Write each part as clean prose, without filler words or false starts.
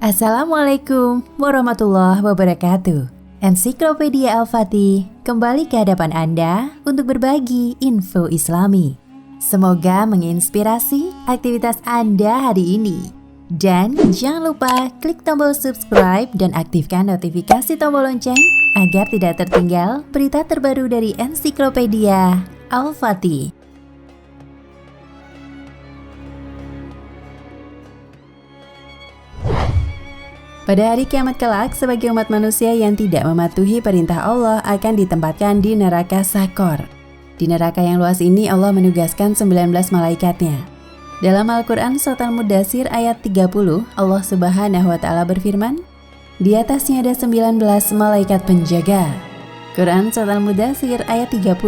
Assalamualaikum warahmatullahi wabarakatuh. Ensiklopedia Al-Fatih kembali ke hadapan Anda untuk berbagi info Islami. Semoga menginspirasi aktivitas Anda hari ini. Dan jangan lupa klik tombol subscribe dan aktifkan notifikasi tombol lonceng agar tidak tertinggal berita terbaru dari Ensiklopedia Al-Fatih. Pada hari kiamat kelak, sebagai umat manusia yang tidak mematuhi perintah Allah akan ditempatkan di neraka Sakor. Di neraka yang luas ini Allah menugaskan 19 malaikatnya. Dalam Al-Quran Surat Al-Mudathir ayat 30, Allah Subhanahu wa Ta'ala berfirman, di atasnya ada 19 malaikat penjaga. Quran Surat Al-Mudathir ayat 30.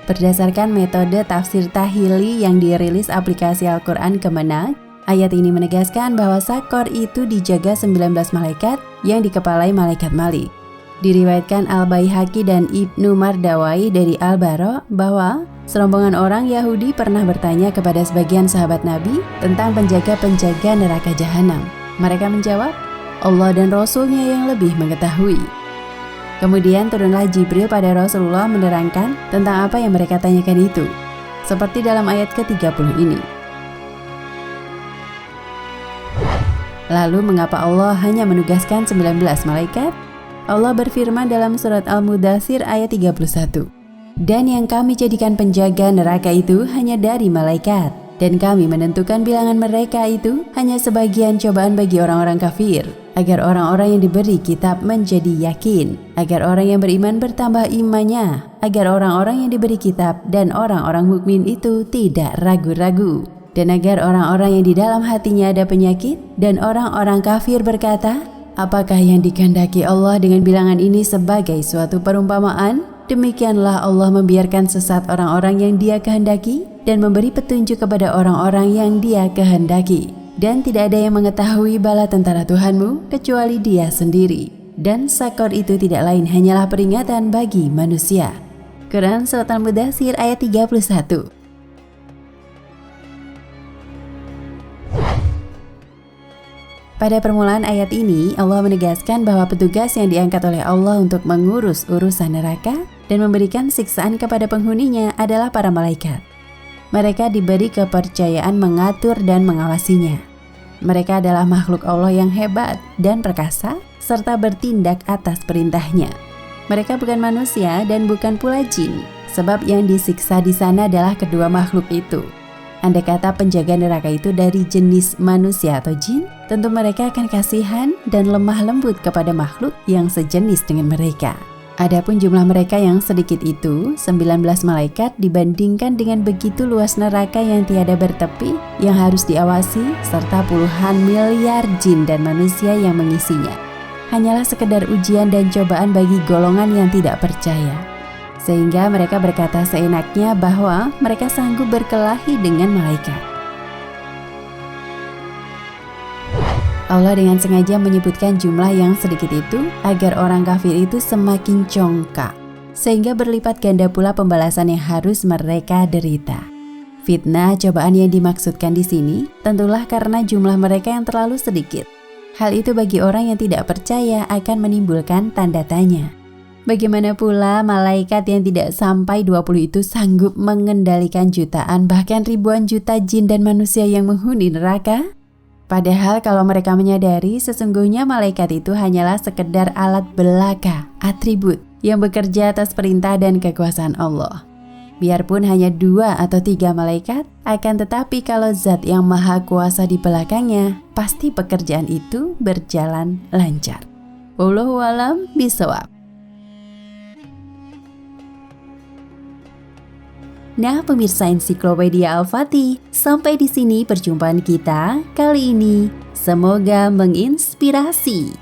Berdasarkan metode tafsir tahili yang dirilis aplikasi Al-Quran Kemenak, ayat ini menegaskan bahwa Sakor itu dijaga 19 malaikat yang dikepalai malaikat Malik. Diriwayatkan Al-Baihaqi dan Ibnu Mardawai dari Al-Bara bahwa serombongan orang Yahudi pernah bertanya kepada sebagian sahabat Nabi tentang penjaga-penjaga neraka jahanam. Mereka menjawab, Allah dan Rasulnya yang lebih mengetahui. Kemudian turunlah Jibril pada Rasulullah menerangkan tentang apa yang mereka tanyakan itu, seperti dalam ayat ke-30 ini. Lalu mengapa Allah hanya menugaskan 19 malaikat? Allah berfirman dalam surat Al-Mudathir ayat 31. Dan yang kami jadikan penjaga neraka itu hanya dari malaikat. Dan kami menentukan bilangan mereka itu hanya sebagian cobaan bagi orang-orang kafir. Agar orang-orang yang diberi kitab menjadi yakin. Agar orang yang beriman bertambah imannya. Agar orang-orang yang diberi kitab dan orang-orang mukmin itu tidak ragu-ragu. Dan agar orang-orang yang di dalam hatinya ada penyakit dan orang-orang kafir berkata, apakah yang dikehendaki Allah dengan bilangan ini sebagai suatu perumpamaan? Demikianlah Allah membiarkan sesat orang-orang yang Dia kehendaki dan memberi petunjuk kepada orang-orang yang Dia kehendaki. Dan tidak ada yang mengetahui bala tentara Tuhanmu kecuali Dia sendiri. Dan Sakor itu tidak lain hanyalah peringatan bagi manusia. Quran Surat Al-Mudathir ayat 31. Pada permulaan ayat ini, Allah menegaskan bahwa petugas yang diangkat oleh Allah untuk mengurus urusan neraka dan memberikan siksaan kepada penghuninya adalah para malaikat. Mereka diberi kepercayaan mengatur dan mengawasinya. Mereka adalah makhluk Allah yang hebat dan perkasa, serta bertindak atas perintahnya. Mereka bukan manusia dan bukan pula jin, sebab yang disiksa di sana adalah kedua makhluk itu. Andai kata penjaga neraka itu dari jenis manusia atau jin, tentu mereka akan kasihan dan lemah lembut kepada makhluk yang sejenis dengan mereka. Adapun jumlah mereka yang sedikit itu, 19 malaikat dibandingkan dengan begitu luas neraka yang tiada bertepi, yang harus diawasi, serta puluhan miliar jin dan manusia yang mengisinya. Hanyalah sekedar ujian dan cobaan bagi golongan yang tidak percaya. Sehingga mereka berkata seenaknya bahwa mereka sanggup berkelahi dengan malaikat. Allah dengan sengaja menyebutkan jumlah yang sedikit itu agar orang kafir itu semakin congkak, sehingga berlipat ganda pula pembalasan yang harus mereka derita. Fitnah cobaan yang dimaksudkan di sini tentulah karena jumlah mereka yang terlalu sedikit. Hal itu bagi orang yang tidak percaya akan menimbulkan tanda tanya. Bagaimana pula malaikat yang tidak sampai 20 itu sanggup mengendalikan jutaan bahkan ribuan juta jin dan manusia yang menghuni neraka? Padahal kalau mereka menyadari sesungguhnya malaikat itu hanyalah sekedar alat belaka, atribut yang bekerja atas perintah dan kekuasaan Allah. Biarpun hanya 2 atau 3 malaikat, akan tetapi kalau zat yang maha kuasa di belakangnya, pasti pekerjaan itu berjalan lancar. Wallahu a'lam bishawab. Nah, pemirsa Ensiklopedia Al-Fatih, sampai di sini perjumpaan kita kali ini. Semoga menginspirasi.